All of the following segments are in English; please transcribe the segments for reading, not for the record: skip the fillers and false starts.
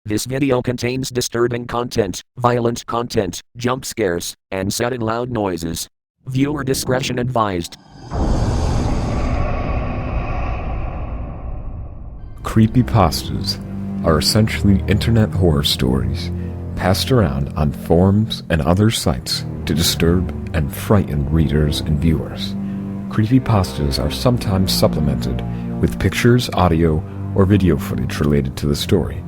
This video contains disturbing content, violent content, jump scares, and sudden loud noises. Viewer discretion advised. Creepypastas are essentially internet horror stories passed around on forums and other sites to disturb and frighten readers and viewers. Creepypastas are sometimes supplemented with pictures, audio, or video footage related to the story,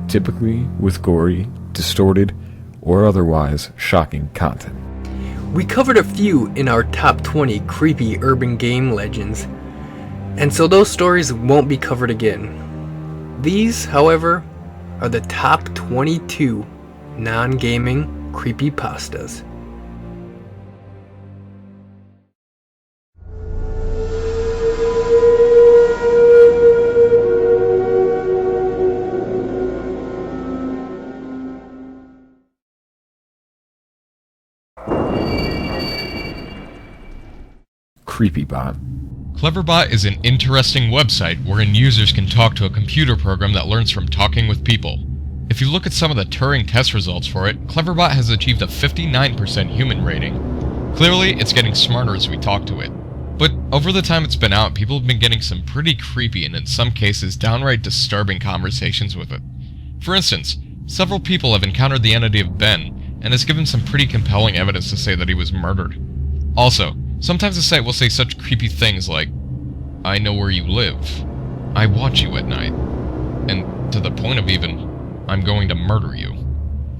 typically with gory, distorted, or otherwise shocking content. We covered a few in our top 20 creepy urban game legends, and so those stories won't be covered again. These, however, are the top 22 non-gaming creepypastas. Creepybot. Cleverbot is an interesting website wherein users can talk to a computer program that learns from talking with people. If you look at some of the Turing test results for it, Cleverbot has achieved a 59% human rating. Clearly, it's getting smarter as we talk to it. But over the time it's been out, people have been getting some pretty creepy and in some cases downright disturbing conversations with it. For instance, several people have encountered the entity of Ben, and has given some pretty compelling evidence to say that he was murdered. Also, sometimes the site will say such creepy things like, "I know where you live. I watch you at night." And to the point of even, "I'm going to murder you."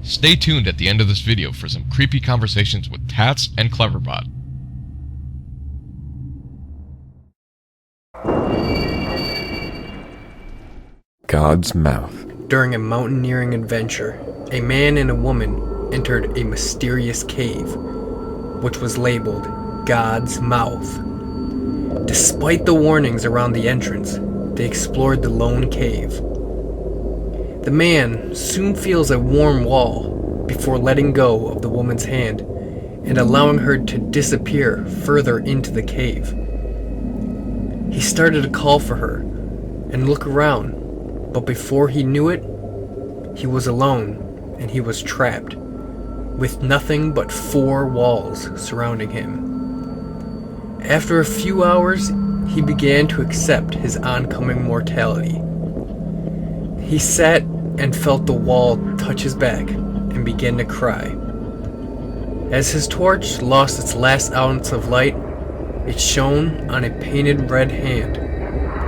Stay tuned at the end of this video for some creepy conversations with Tats and Cleverbot. God's Mouth. During a mountaineering adventure, a man and a woman entered a mysterious cave, which was labeled God's Mouth. Despite the warnings around the entrance, they explored the lone cave. The man soon feels a warm wall before letting go of the woman's hand and allowing her to disappear further into the cave. He started to call for her and look around, but before he knew it, he was alone and he was trapped, with nothing but 4 walls surrounding him. After a few hours, he began to accept his oncoming mortality. He sat and felt the wall touch his back and began to cry. As his torch lost its last ounce of light, it shone on a painted red hand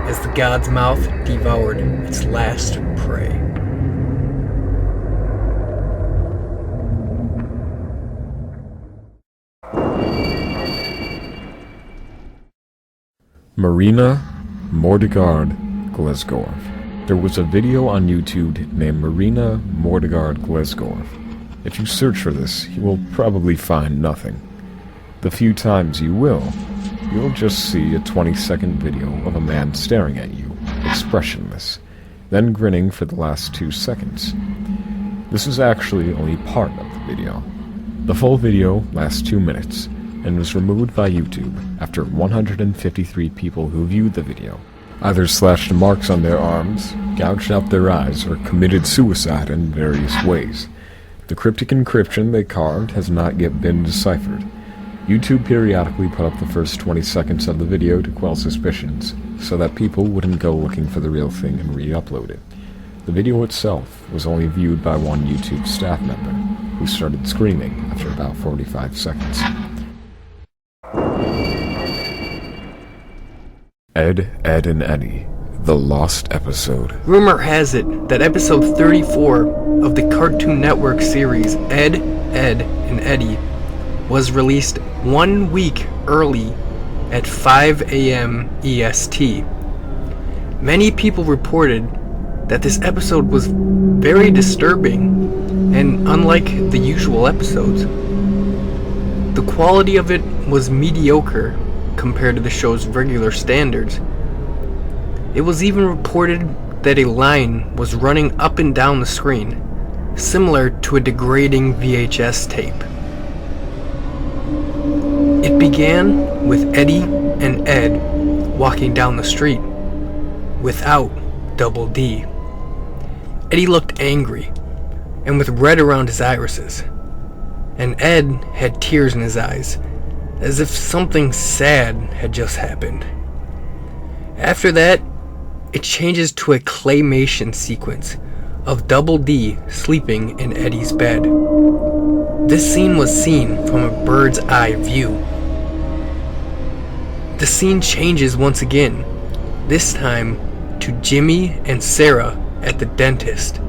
as the God's Mouth devoured its last prey. Marina Glesgorf. There was a video on YouTube named Marina Glesgorf. If you search for this, you will probably find nothing. The few times you will, you'll just see a 20-second video of a man staring at you, expressionless, then grinning for the last 2 seconds. This is actually only part of the video. The full video lasts 2 minutes, and was removed by YouTube after 153 people who viewed the video either slashed marks on their arms, gouged out their eyes, or committed suicide in various ways. The cryptic encryption they carved has not yet been deciphered. YouTube periodically put up the first 20 seconds of the video to quell suspicions, so that people wouldn't go looking for the real thing and re-upload it. The video itself was only viewed by one YouTube staff member, who started screaming after about 45 seconds. Ed and Eddie, the lost episode. Rumor has it that episode 34 of the Cartoon Network series Ed, and Eddie was released 1 week early at 5 a.m. EST. Many people reported that this episode was very disturbing and unlike the usual episodes. The quality of it was mediocre compared to the show's regular standards. It was even reported that a line was running up and down the screen, similar to a degrading VHS tape. It began with Eddie and Ed walking down the street without Double D. Eddie looked angry and with red around his irises, and Ed had tears in his eyes, as if something sad had just happened. After that, it changes to a claymation sequence of Double D sleeping in Eddie's bed. This scene was seen from a bird's eye view. The scene changes once again, this time to Jimmy and Sarah at the dentist.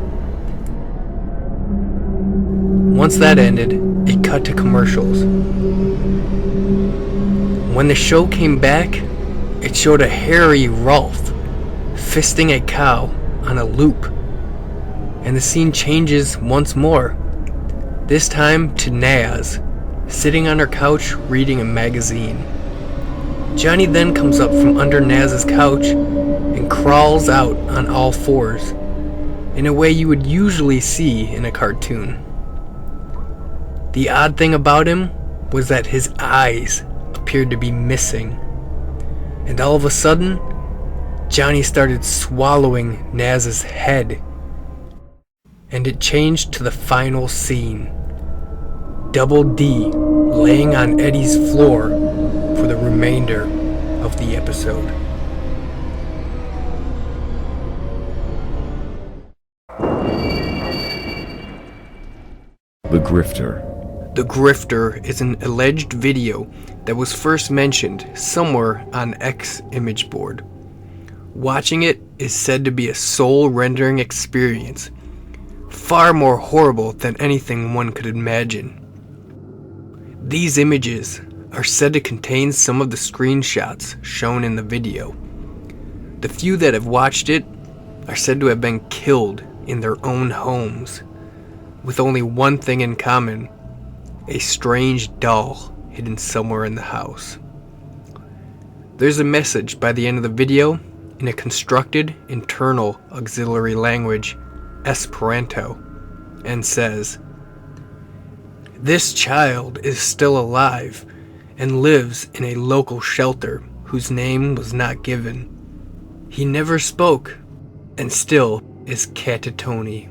Once that ended, it cut to commercials. When the show came back, it showed a hairy Rolf fisting a cow on a loop. And the scene changes once more, this time to Naz, sitting on her couch reading a magazine. Johnny then comes up from under Naz's couch and crawls out on all fours, in a way you would usually see in a cartoon. The odd thing about him was that his eyes appeared to be missing, and all of a sudden, Johnny started swallowing Naz's head, and it changed to the final scene. Double D laying on Eddie's floor for the remainder of the episode. The Grifter. The Grifter is an alleged video that was first mentioned somewhere on X image board. Watching it is said to be a soul-rendering experience, far more horrible than anything one could imagine. These images are said to contain some of the screenshots shown in the video. The few that have watched it are said to have been killed in their own homes, with only one thing in common: a strange doll hidden somewhere in the house. There's a message by the end of the video in a constructed internal auxiliary language, Esperanto, and says, "This child is still alive and lives in a local shelter whose name was not given. He never spoke and still is catatonic."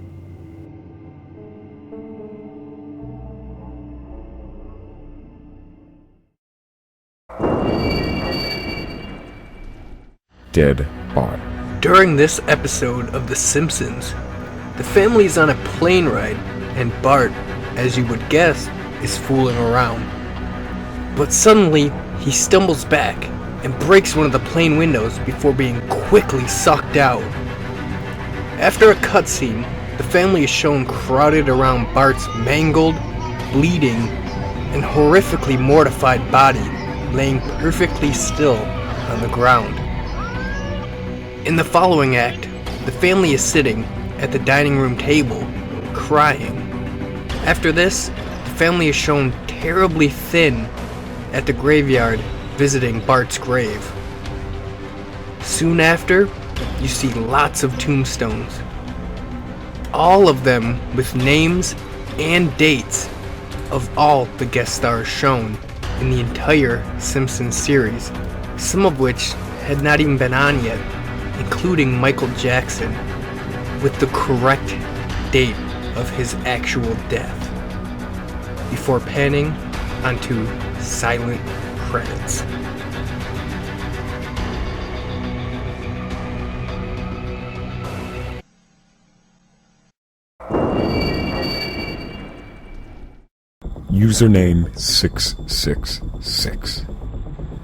Dead Bart. During this episode of The Simpsons, the family is on a plane ride and Bart, as you would guess, is fooling around. But suddenly, he stumbles back and breaks one of the plane windows before being quickly sucked out. After a cutscene, the family is shown crowded around Bart's mangled, bleeding, and horrifically mortified body laying perfectly still on the ground. In the following act, the family is sitting at the dining room table, crying. After this, the family is shown terribly thin at the graveyard visiting Bart's grave. Soon after, you see lots of tombstones, all of them with names and dates of all the guest stars shown in the entire Simpsons series, some of which had not even been on yet, including Michael Jackson, with the correct date of his actual death, before panning onto silent credits. Username 666.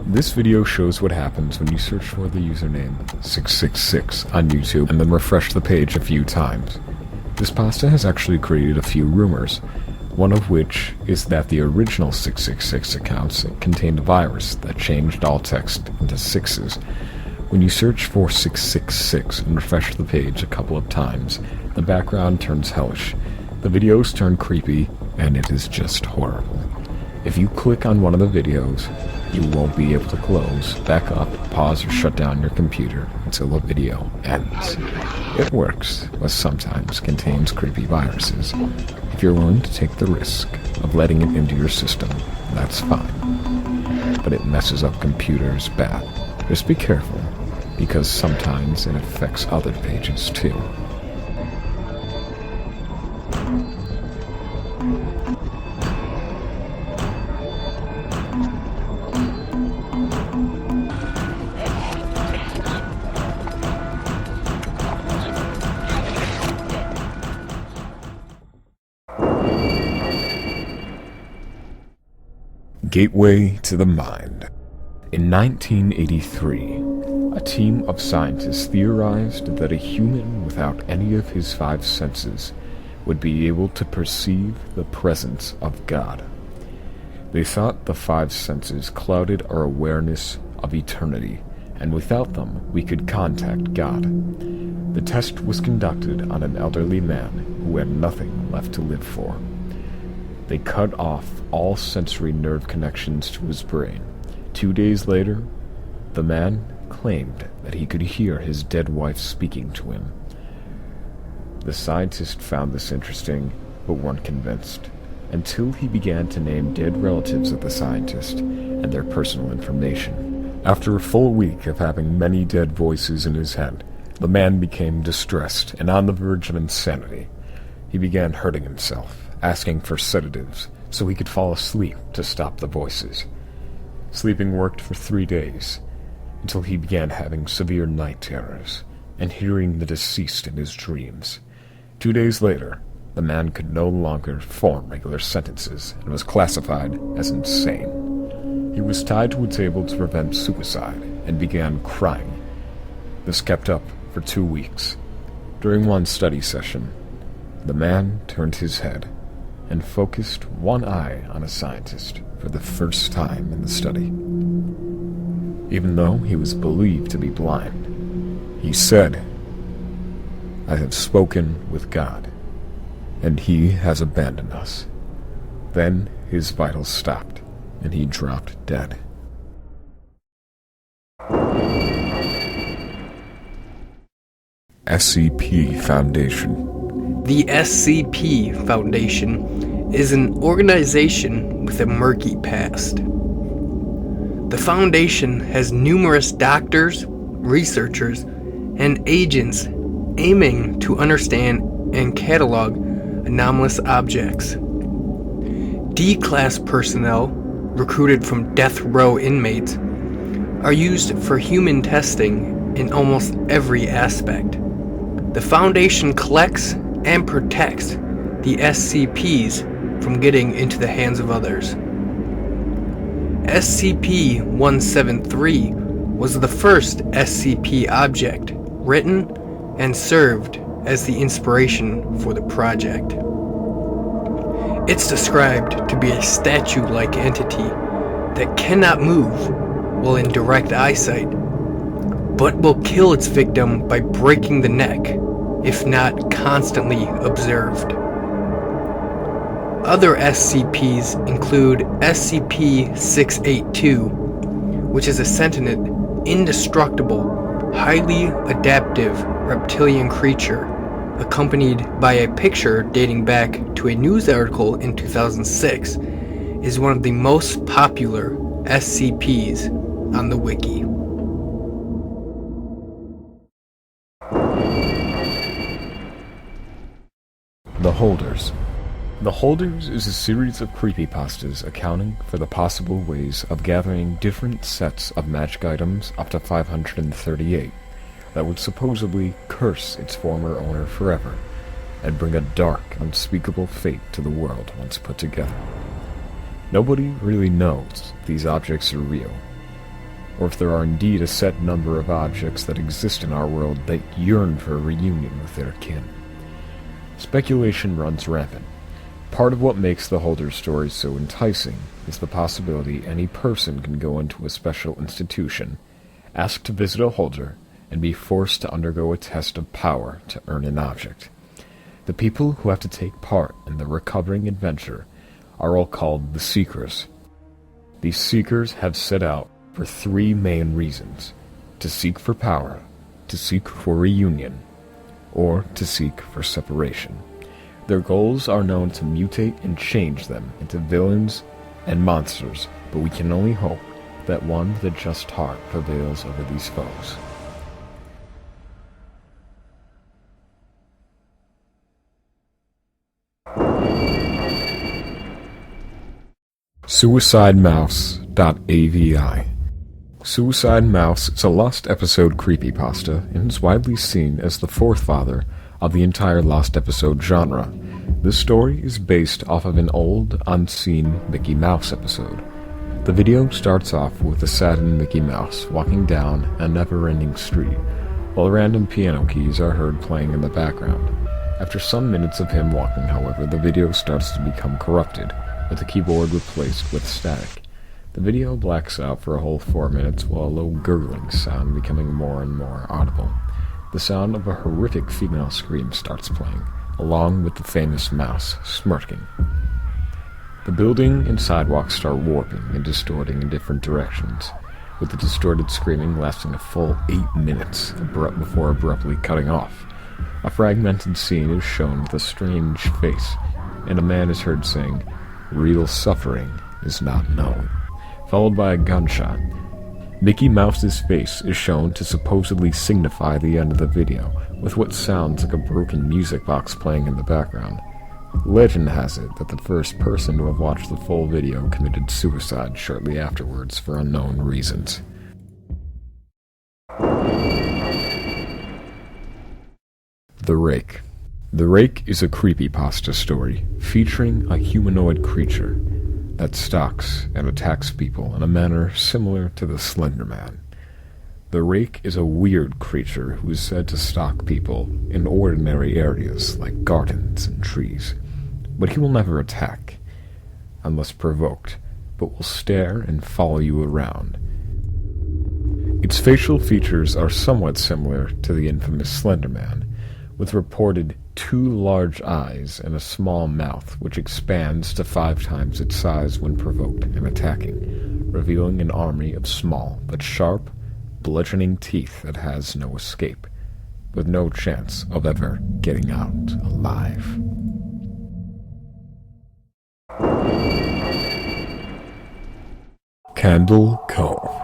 This video shows what happens when you search for the username 666 on YouTube and then refresh the page a few times. This pasta has actually created a few rumors, one of which is that the original 666 accounts contained a virus that changed all text into sixes. When you search for 666 and refresh the page a couple of times, the background turns hellish, the videos turn creepy, and it is just horrible. If you click on one of the videos, you won't be able to close, back up, pause, or shut down your computer until the video ends. It works, but sometimes contains creepy viruses. If you're willing to take the risk of letting it into your system, that's fine. But it messes up computers bad. Just be careful, because sometimes it affects other pages too. Gateway to the Mind. In 1983, a team of scientists theorized that a human without any of his five senses would be able to perceive the presence of God. They thought the five senses clouded our awareness of eternity, and without them we could contact God. The test was conducted on an elderly man who had nothing left to live for. They cut off all sensory nerve connections to his brain. 2 days later, the man claimed that he could hear his dead wife speaking to him. The scientist found this interesting, but weren't convinced, until he began to name dead relatives of the scientist and their personal information. After a full week of having many dead voices in his head, the man became distressed and on the verge of insanity. He began hurting himself, asking for sedatives so he could fall asleep to stop the voices. Sleeping worked for 3 days, until he began having severe night terrors and hearing the deceased in his dreams. 2 days later, the man could no longer form regular sentences and was classified as insane. He was tied to a table to prevent suicide and began crying. This kept up for 2 weeks. During one study session, the man turned his head and focused one eye on a scientist for the first time in the study. Even though he was believed to be blind, he said, "I have spoken with God, and he has abandoned us." Then his vitals stopped, and he dropped dead. SCP Foundation. The SCP Foundation is an organization with a murky past. The Foundation has numerous doctors, researchers, and agents aiming to understand and catalog anomalous objects. D-class personnel, recruited from death row inmates, are used for human testing in almost every aspect. The Foundation collects and protects the SCPs from getting into the hands of others. SCP-173 was the first SCP object written and served as the inspiration for the project. It's described to be a statue-like entity that cannot move while in direct eyesight, but will kill its victim by breaking the neck if not constantly observed. Other SCPs include SCP-682, which is a sentient, indestructible, highly adaptive reptilian creature, accompanied by a picture dating back to a news article in 2006, is one of the most popular SCPs on the wiki. The Holders. The Holders is a series of creepypastas accounting for the possible ways of gathering different sets of magic items up to 538 that would supposedly curse its former owner forever and bring a dark, unspeakable fate to the world once put together. Nobody really knows if these objects are real, or if there are indeed a set number of objects that exist in our world that yearn for a reunion with their kin. Speculation runs rampant. Part of what makes the Holder stories so enticing is the possibility any person can go into a special institution, ask to visit a Holder, and be forced to undergo a test of power to earn an object. The people who have to take part in the recovering adventure are all called the Seekers. These Seekers have set out for 3 main reasons: to seek for power, to seek for reunion, or to seek for separation. Their goals are known to mutate and change them into villains and monsters, but we can only hope that one with a just heart prevails over these foes. SuicideMouse.avi. Suicide Mouse is a lost episode creepypasta and is widely seen as the forefather of the entire lost episode genre. This story is based off of an old, unseen Mickey Mouse episode. The video starts off with a saddened Mickey Mouse walking down a never-ending street, while random piano keys are heard playing in the background. After some minutes of him walking, however, the video starts to become corrupted, with the keyboard replaced with static. The video blacks out for a whole 4 minutes while a low gurgling sound becoming more and more audible. The sound of a horrific female scream starts playing, along with the famous mouse smirking. The building and sidewalks start warping and distorting in different directions, with the distorted screaming lasting a full 8 minutes before abruptly cutting off. A fragmented scene is shown with a strange face, and a man is heard saying, "Real suffering is not known," followed by a gunshot. Mickey Mouse's face is shown to supposedly signify the end of the video, with what sounds like a broken music box playing in the background. Legend has it that the first person to have watched the full video committed suicide shortly afterwards for unknown reasons. The Rake. The Rake is a creepypasta story featuring a humanoid creature that stalks and attacks people in a manner similar to the Slender Man. The Rake is a weird creature who is said to stalk people in ordinary areas like gardens and trees, but he will never attack unless provoked, but will stare and follow you around. Its facial features are somewhat similar to the infamous Slender Man, with reported 2 large eyes and a small mouth which expands to 5 times its size when provoked and attacking, revealing an army of small but sharp, bludgeoning teeth that has no escape, with no chance of ever getting out alive. Candle Cove.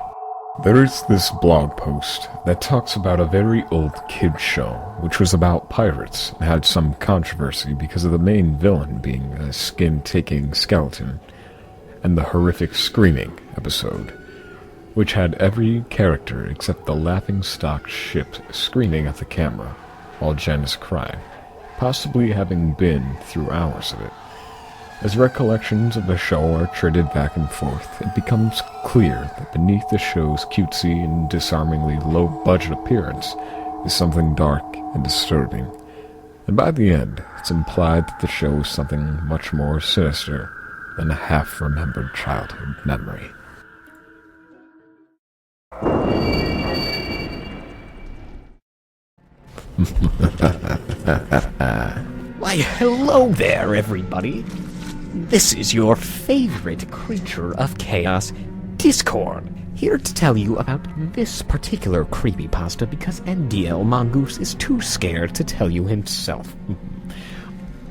There is this blog post that talks about a very old kids show, which was about pirates and had some controversy because of the main villain being a skin-taking skeleton, and the horrific screaming episode, which had every character except the laughing-stock ship screaming at the camera, while Jen is crying, possibly having been through hours of it. As recollections of the show are traded back and forth, it becomes clear that beneath the show's cutesy and disarmingly low-budget appearance is something dark and disturbing. And by the end, it's implied that the show is something much more sinister than a half-remembered childhood memory. Why, hello there, everybody. This is your favorite creature of chaos, Discord, here to tell you about this particular creepypasta because NDL Mongoose is too scared to tell you himself.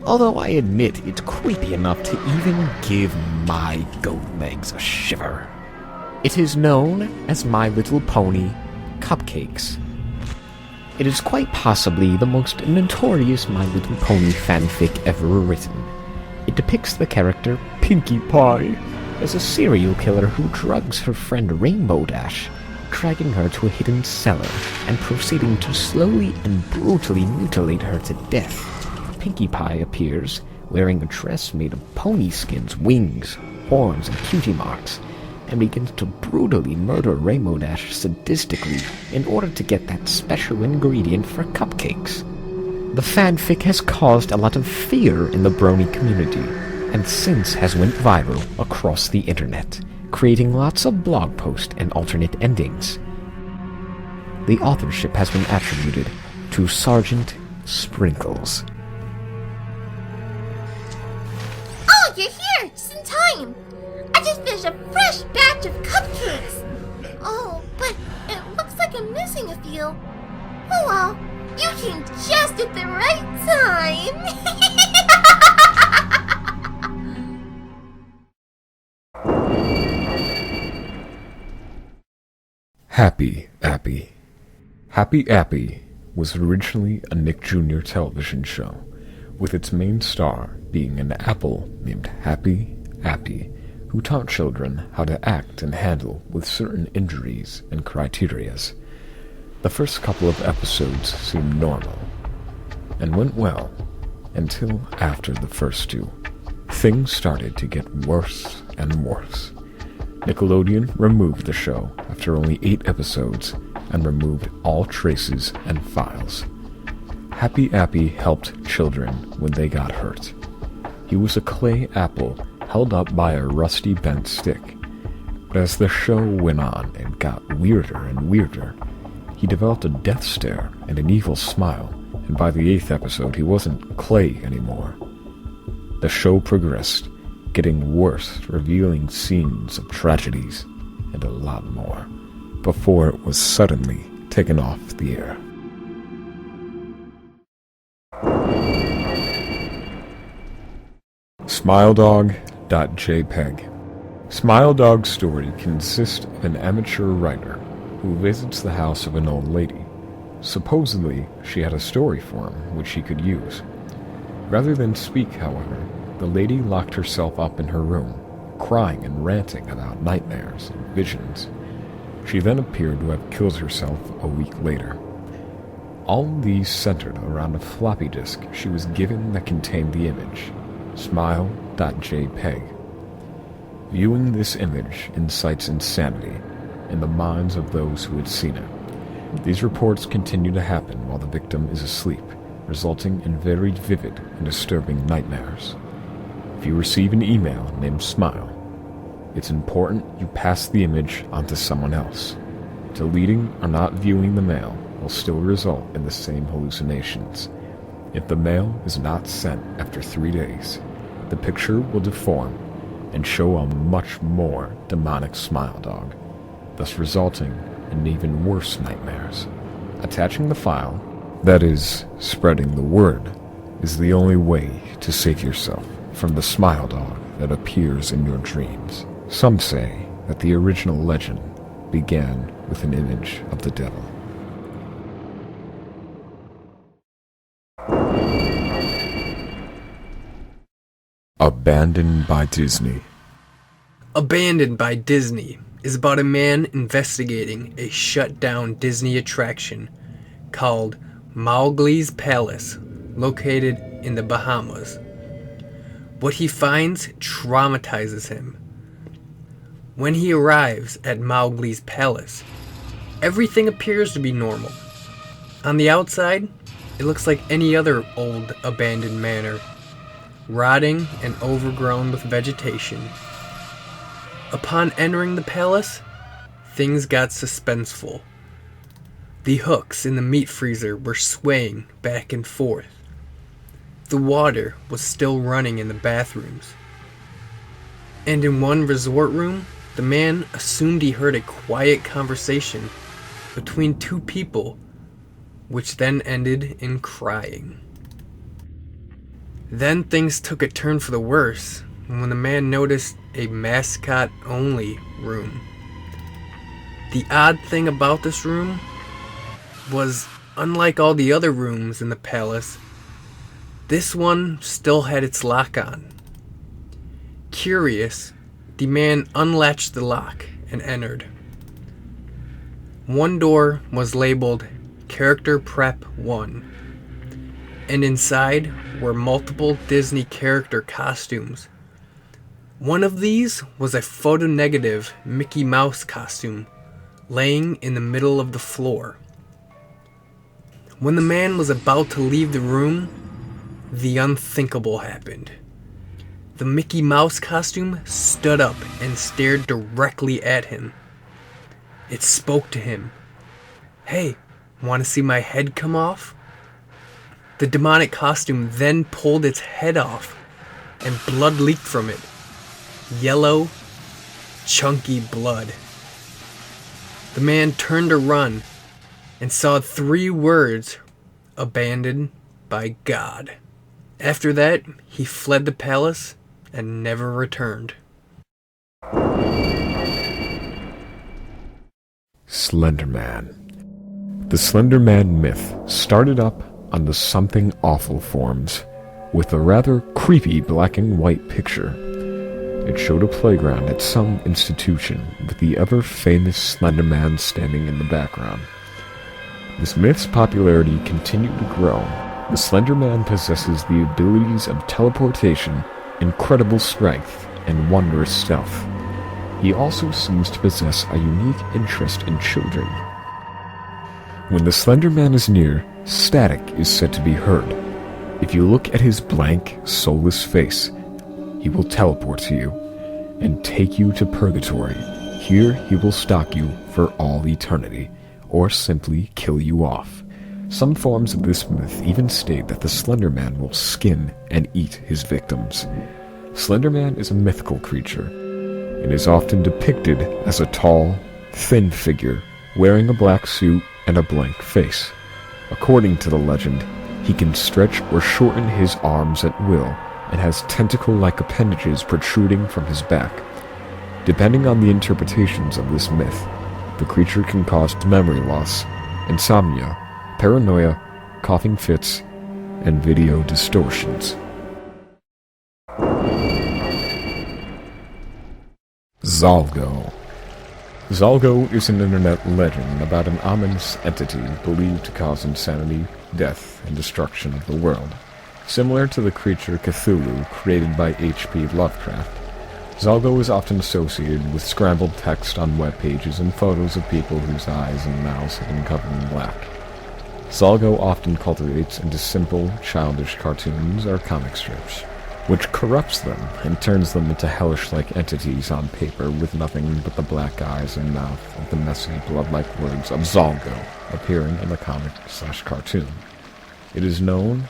Although I admit it's creepy enough to even give my goat legs a shiver. It is known as My Little Pony Cupcakes. It is quite possibly the most notorious My Little Pony fanfic ever written. It depicts the character Pinkie Pie as a serial killer who drugs her friend Rainbow Dash, dragging her to a hidden cellar and proceeding to slowly and brutally mutilate her to death. Pinkie Pie appears wearing a dress made of pony skins, wings, horns, and cutie marks, and begins to brutally murder Rainbow Dash sadistically in order to get that special ingredient for cupcakes. The fanfic has caused a lot of fear in the brony community, and since has went viral across the internet, creating lots of blog posts and alternate endings. The authorship has been attributed to Sergeant Sprinkles. Oh, you're here! Just in time! I just finished a fresh batch of cupcakes! Oh, but it looks like I'm missing a few. Oh well, you came just at the right time! Happy Appy. Happy Appy was originally a Nick Jr. television show, with its main star being an apple named Happy Appy, who taught children how to act and handle with certain injuries and criterias. The first couple of episodes seemed normal, and went well, until after the first two. Things started to get worse and worse. Nickelodeon removed the show after only 8 episodes and removed all traces and files. Happy Appy helped children when they got hurt. He was a clay apple held up by a rusty bent stick. But as the show went on and got weirder and weirder, he developed a death stare and an evil smile, and by the 8th episode he wasn't clay anymore. The show progressed, getting worse, revealing scenes of tragedies and a lot more, before it was suddenly taken off the air. SmileDog.jpg. SmileDog's story consists of an amateur writer who visits the house of an old lady. Supposedly, she had a story for him which he could use. Rather than speak, however, the lady locked herself up in her room, crying and ranting about nightmares and visions. She then appeared to have killed herself a week later. All these centered around a floppy disk she was given that contained the image, Smile.jpg. Viewing this image incites insanity in the minds of those who had seen it. These reports continue to happen while the victim is asleep, resulting in very vivid and disturbing nightmares. If you receive an email named Smile, it's important you pass the image on to someone else. Deleting or not viewing the mail will still result in the same hallucinations. If the mail is not sent after 3 days, the picture will deform and show a much more demonic smile dog, thus resulting in even worse nightmares. Attaching the file, that is, spreading the word, is the only way to save yourself from the smile dog that appears in your dreams. Some say that the original legend began with an image of the devil. Abandoned by Disney. Abandoned by Disney is about a man investigating a shut-down Disney attraction called Mowgli's Palace, located in the Bahamas. What he finds traumatizes him. When he arrives at Mowgli's Palace, everything appears to be normal. On the outside, it looks like any other old abandoned manor, rotting and overgrown with vegetation. Upon entering the palace, things got suspenseful. The hooks in the meat freezer were swaying back and forth. The water was still running in the bathrooms. And in one resort room, the man assumed he heard a quiet conversation between 2 people, which then ended in crying. Then things took a turn for the worse when the man noticed a mascot-only room. The odd thing about this room was, unlike all the other rooms in the palace, this one still had its lock on. Curious, the man unlatched the lock and entered. One door was labeled Character Prep 1, and inside were multiple Disney character costumes. One of these was a photonegative Mickey Mouse costume laying in the middle of the floor. When the man was about to leave the room, the unthinkable happened. The Mickey Mouse costume stood up and stared directly at him. It spoke to him. "Hey, want to see my head come off?" The demonic costume then pulled its head off, and blood leaked from it. Yellow, chunky blood. The man turned to run and saw 3 words, abandoned by God. After that, he fled the palace and never returned. Slender Man. The Slender Man myth started up on the Something Awful forums with a rather creepy black and white picture. It showed a playground at some institution with the ever-famous Slender Man standing in the background. This myth's popularity continued to grow. The Slender Man possesses the abilities of teleportation, incredible strength, and wondrous stealth. He also seems to possess a unique interest in children. When the Slender Man is near, static is said to be heard. If you look at his blank, soulless face, he will teleport to you and take you to purgatory. Here he will stalk you for all eternity, or simply kill you off. Some forms of this myth even state that the Slender Man will skin and eat his victims. Slender Man is a mythical creature, and is often depicted as a tall, thin figure, wearing a black suit and a blank face. According to the legend, he can stretch or shorten his arms at will, and has tentacle-like appendages protruding from his back. Depending on the interpretations of this myth, the creature can cause memory loss, insomnia, paranoia, coughing fits, and video distortions. Zalgo. Zalgo is an internet legend about an ominous entity believed to cause insanity, death, and destruction of the world. Similar to the creature Cthulhu created by H.P. Lovecraft, Zalgo is often associated with scrambled text on web pages and photos of people whose eyes and mouths have been covered in black. Zalgo often cultivates into simple, childish cartoons or comic strips, which corrupts them and turns them into hellish-like entities on paper with nothing but the black eyes and mouth of the messy, blood-like words of Zalgo appearing in the comic/cartoon. It is known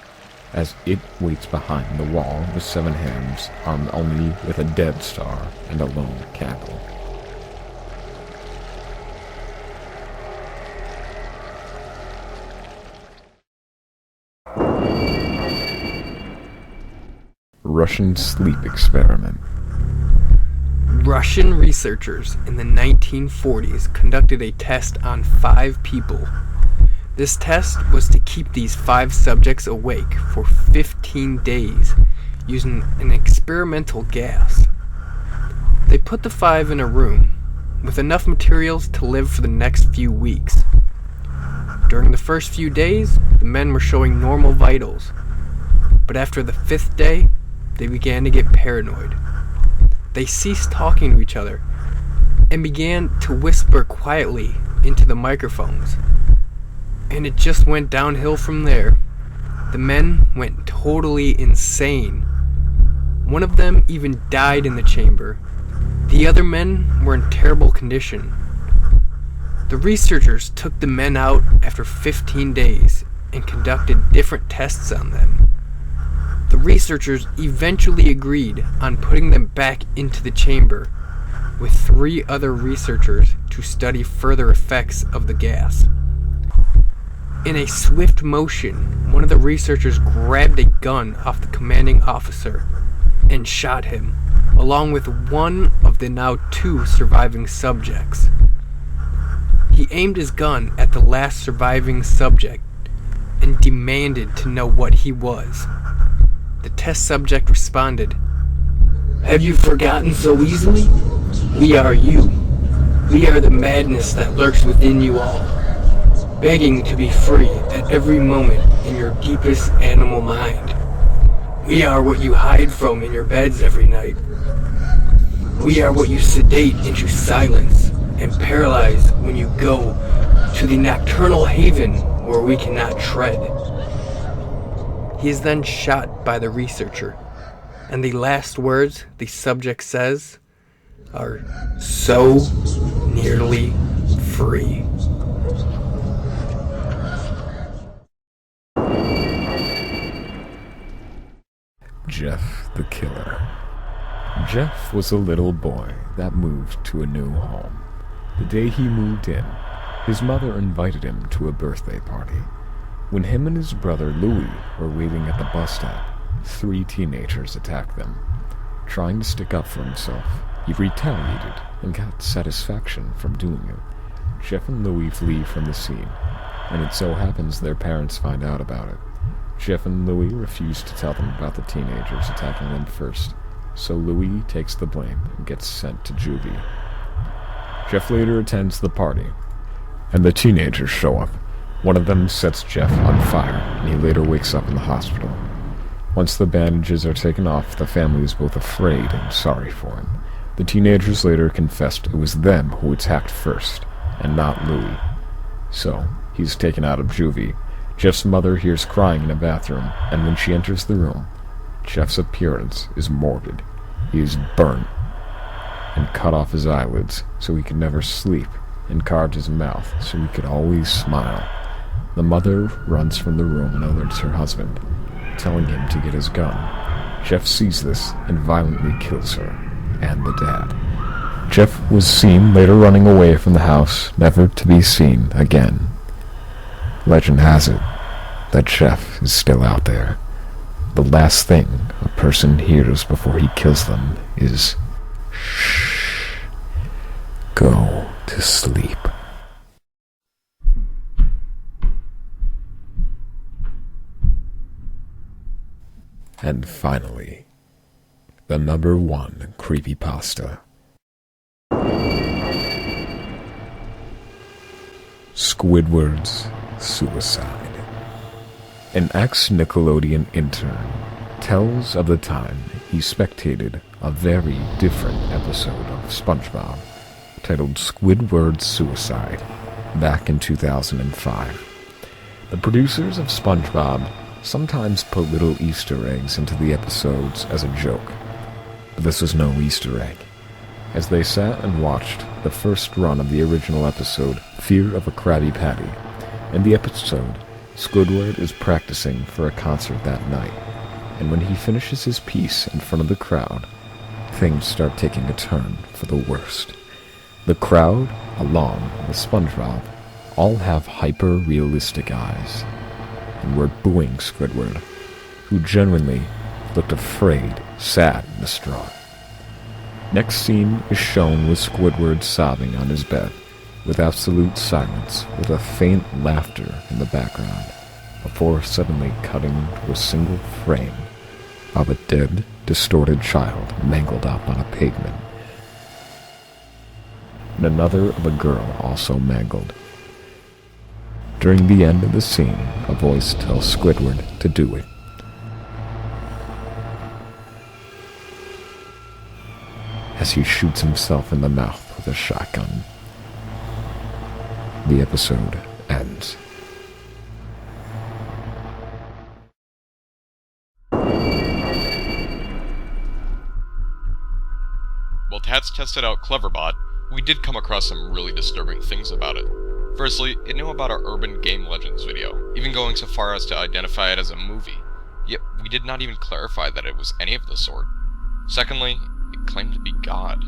as It Waits Behind the Wall with 7 hands, armed only with a dead star and a lone candle. Russian sleep experiment. Russian researchers in the 1940s conducted a test on 5 people. This test was to keep these 5 subjects awake for 15 days using an experimental gas. They put the 5 in a room with enough materials to live for the next few weeks. During the first few days, the men were showing normal vitals, but after the 5th day, they began to get paranoid. They ceased talking to each other and began to whisper quietly into the microphones. And it just went downhill from there. The men went totally insane. One of them even died in the chamber. The other men were in terrible condition. The researchers took the men out after 15 days and conducted different tests on them. The researchers eventually agreed on putting them back into the chamber with 3 other researchers to study further effects of the gas. In a swift motion, one of the researchers grabbed a gun off the commanding officer and shot him, along with one of the now 2 surviving subjects. He aimed his gun at the last surviving subject and demanded to know what he was. The test subject responded, "Have you forgotten so easily? We are you. We are the madness that lurks within you all, begging to be free at every moment in your deepest animal mind. We are what you hide from in your beds every night. We are what you sedate into silence and paralyze when you go to the nocturnal haven where we cannot tread." He is then shot by the researcher, and the last words the subject says are, "So nearly free." Jeff the Killer. Jeff was a little boy that moved to a new home. The day he moved in, his mother invited him to a birthday party. When him and his brother Louis were waiting at the bus stop, 3 teenagers attacked them. Trying to stick up for himself, he retaliated and got satisfaction from doing it. Jeff and Louis flee from the scene, and it so happens their parents find out about it. Jeff and Louis refuse to tell them about the teenagers attacking them first, so Louis takes the blame and gets sent to juvie. Jeff later attends the party, and the teenagers show up. One of them sets Jeff on fire, and he later wakes up in the hospital. Once the bandages are taken off, the family is both afraid and sorry for him. The teenagers later confessed it was them who attacked first, and not Louis. So, he's taken out of juvie. Jeff's mother hears crying in a bathroom, and when she enters the room, Jeff's appearance is morbid. He is burnt and cut off his eyelids so he could never sleep, and carved his mouth so he could always smile. The mother runs from the room and alerts her husband, telling him to get his gun. Jeff sees this and violently kills her and the dad. Jeff was seen later running away from the house, never to be seen again. Legend has it that Jeff is still out there. The last thing a person hears before he kills them is, "Shh, go to sleep." And finally, the #1 creepypasta. Squidwards Suicide. An ex-Nickelodeon intern tells of the time he spectated a very different episode of SpongeBob titled Squidwards Suicide back in 2005. The producers of SpongeBob sometimes put little Easter eggs into the episodes as a joke, but this was no Easter egg. As they sat and watched the first run of the original episode, Fear of a Krabby Patty, in the episode, Squidward is practicing for a concert that night, and when he finishes his piece in front of the crowd, things start taking a turn for the worst. The crowd, along with SpongeBob, all have hyper-realistic eyes, and were booing Squidward, who genuinely looked afraid, sad, and distraught. Next scene is shown with Squidward sobbing on his bed, with absolute silence, with a faint laughter in the background, before suddenly cutting to a single frame of a dead, distorted child mangled up on a pavement, and another of a girl also mangled. During the end of the scene, a voice tells Squidward to do it. As he shoots himself in the mouth with a shotgun. The episode ends. While Tats tested out Cleverbot, we did come across some really disturbing things about it. Firstly, it knew about our Urban Game Legends video, even going so far as to identify it as a movie, yet we did not even clarify that it was any of the sort. Secondly, it claimed to be God.